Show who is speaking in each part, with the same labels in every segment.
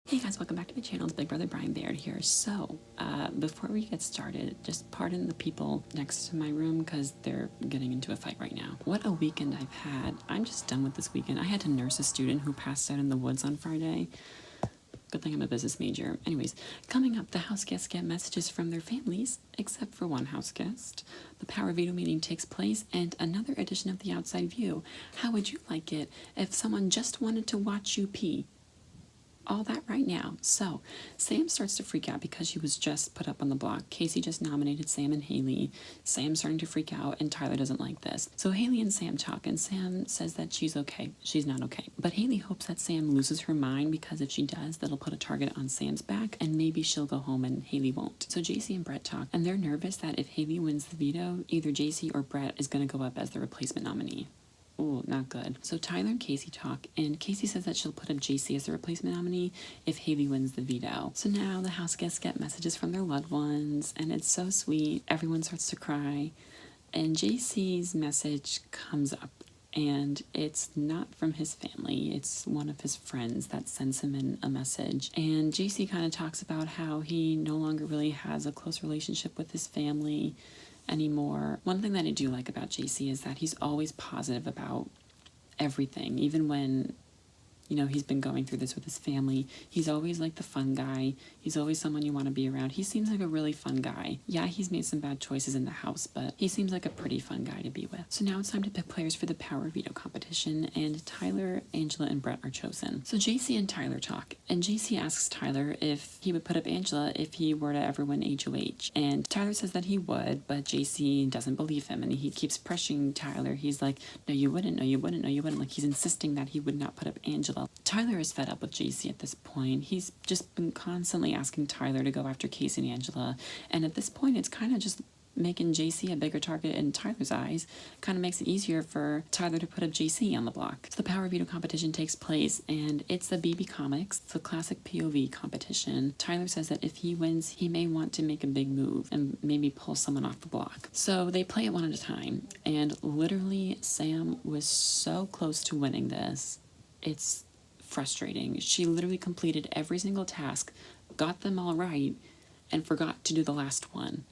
Speaker 1: Hey guys, welcome back to my channel. It's Big Brother Brian Baird here. So, before we get started, just pardon the people next to my room because they're getting into a fight right now. What a weekend I've had. I'm just done with this weekend. I had to nurse a student who passed out in the woods on Friday. Good thing I'm a business major. Anyways, coming up, the house guests get messages from their families, except for one house guest. The Power Veto meeting takes place, and another edition of The Outside View. How would you like it if someone just wanted to watch you pee? All that right now. So Sam starts to freak out because she was just put up on the block. Casey just nominated Sam and Haley. Sam's starting to freak out and Tyler doesn't like this. So Haley and Sam talk and Sam says that she's okay. She's not okay. But Haley hopes that Sam loses her mind because if she does, that'll put a target on Sam's back and maybe she'll go home and Haley won't. So JC and Brett talk and they're nervous that if Haley wins the veto, either JC or Brett is going to go up as the replacement nominee. Ooh, not good. So Tyler and Casey talk, and Casey says that she'll put up JC as the replacement nominee if Haley wins the veto. So now the house guests get messages from their loved ones, and it's so sweet. Everyone starts to cry, and JC's message comes up, and it's not from his family. It's one of his friends that sends him in a message. And JC kind of talks about how he no longer really has a close relationship with his family anymore. One thing that I do like about JC is that he's always positive about everything, even when, you know, he's been going through this with his family. He's always like the fun guy. He's always someone you want to be around. He seems like a really fun guy. Yeah, he's made some bad choices in the house, but he seems like a pretty fun guy to be with. So now it's time to pick players for the Power Veto competition, and Tyler, Angela, and Brett are chosen. So JC and Tyler talk, and JC asks Tyler if he would put up Angela if he were to ever win HOH. And Tyler says that he would, but JC doesn't believe him, and he keeps pressuring Tyler. He's like, no, you wouldn't, no, you wouldn't, no, you wouldn't. Like, he's insisting that he would not put up Angela. Tyler is fed up with JC at this point. He's just been constantly asking Tyler to go after Casey and Angela, and at this point it's kind of just making JC a bigger target in Tyler's eyes. Kind of makes it easier for Tyler to put up JC on the block. So the Power Veto competition takes place, and it's the BB Comics. It's a classic POV competition. Tyler says that if he wins, he may want to make a big move and maybe pull someone off the block. So they play it one at a time, and literally Sam was so close to winning this. It's frustrating. She literally completed every single task, got them all right, and forgot to do the last one.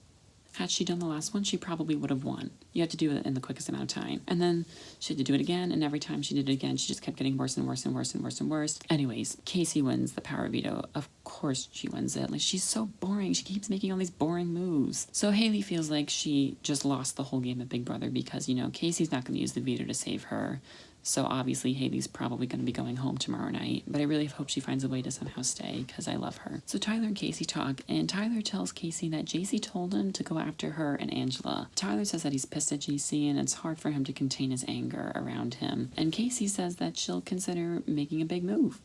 Speaker 1: Had she done the last one, she probably would have won. You have to do it in the quickest amount of time. And then she had to do it again, and every time she did it again, she just kept getting worse and worse and worse and worse and worse. Anyways, Casey wins the Power Veto. Of course she wins it. Like, she's so boring. She keeps making all these boring moves. So Haley feels like she just lost the whole game of Big Brother because, you know, Casey's not going to use the veto to save her. So obviously Haley's probably going to be going home tomorrow night, but I really hope she finds a way to somehow stay because I love her. So Tyler and Casey talk, and Tyler tells Casey that JC told him to go after her and Angela. Tyler says that he's pissed at JC and it's hard for him to contain his anger around him. And Casey says that she'll consider making a big move.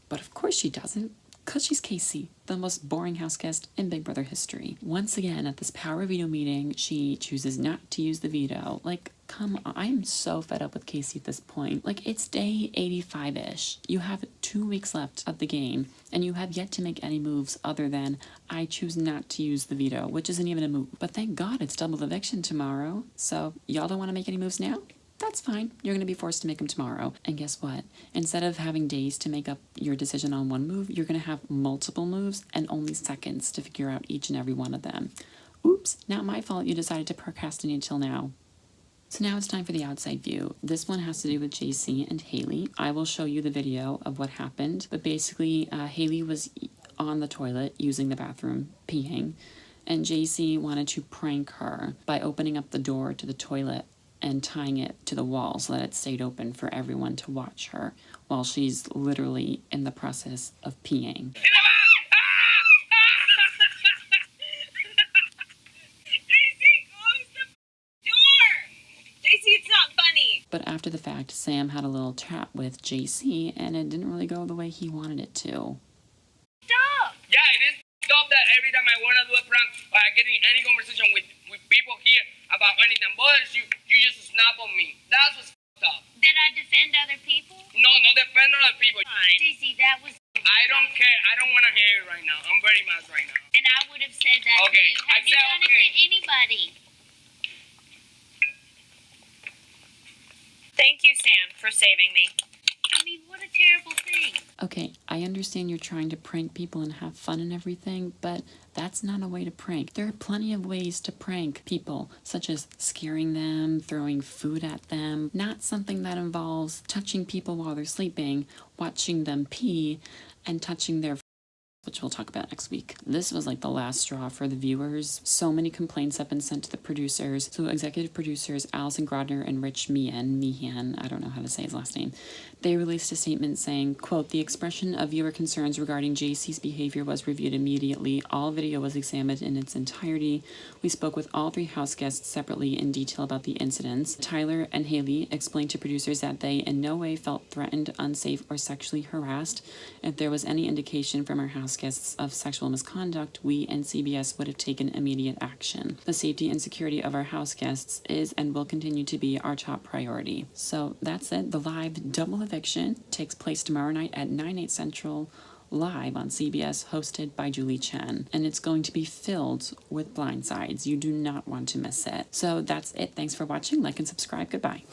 Speaker 1: But of course she doesn't, because she's Casey, the most boring house guest in Big Brother history. Once again, at this Power Veto meeting, she chooses not to use the veto. Like, come on, I'm so fed up with Casey at this point. Like, it's day 85-ish. You have 2 weeks left of the game, and you have yet to make any moves other than, I choose not to use the veto, which isn't even a move. But thank God it's double eviction tomorrow, so y'all don't want to make any moves now? That's fine. You're going to be forced to make them tomorrow. And guess what? Instead of having days to make up your decision on one move, you're going to have multiple moves and only seconds to figure out each and every one of them. Oops, not my fault you decided to procrastinate till now. So now it's time for the outside view. This one has to do with JC and Haley. I will show you the video of what happened, but basically Haley was on the toilet using the bathroom, peeing, and JC wanted to prank her by opening up the door to the toilet and tying it to the wall so that it stayed open for everyone to watch her while she's literally in the process of peeing. But after the fact, Sam had a little chat with JC, and it didn't really go the way he wanted it to.
Speaker 2: Stop! Yeah, it is stop that every time I want to do a prank or I get in any conversation with people here about anything bothers you, you just snap on me. That's what's up.
Speaker 3: Did I defend other people?
Speaker 2: No, not defend other people.
Speaker 3: Fine. JC, that was...
Speaker 2: I don't care. I don't want to hear it right now. I'm very mad right now.
Speaker 3: And I would have said that
Speaker 2: Okay,
Speaker 3: to you. Have you done it to anybody?
Speaker 4: Thank you, Sam, for saving me.
Speaker 3: I mean, what a terrible thing.
Speaker 1: Okay, I understand you're trying to prank people and have fun and everything, but that's not a way to prank. There are plenty of ways to prank people, such as scaring them, throwing food at them, not something that involves touching people while they're sleeping, watching them pee, and touching their which we'll talk about next week. This was like the last straw for the viewers. So many complaints have been sent to the producers. So executive producers Allison Grodner and Rich Meehan, I don't know how to say his last name, they released a statement saying, quote, "The expression of viewer concerns regarding JC's behavior was reviewed immediately. All video was examined in its entirety. We spoke with all 3 house guests separately in detail about the incidents. Tyler and Haley explained to producers that they in no way felt threatened, unsafe, or sexually harassed. If there was any indication from our house guests of sexual misconduct, we and CBS would have taken immediate action. The safety and security of our house guests is and will continue to be our top priority." So that's it. The live double eviction takes place tomorrow night at 9/8 Central, live on CBS, hosted by Julie Chen. And it's going to be filled with blindsides. You do not want to miss it. So that's it. Thanks for watching. Like and subscribe. Goodbye.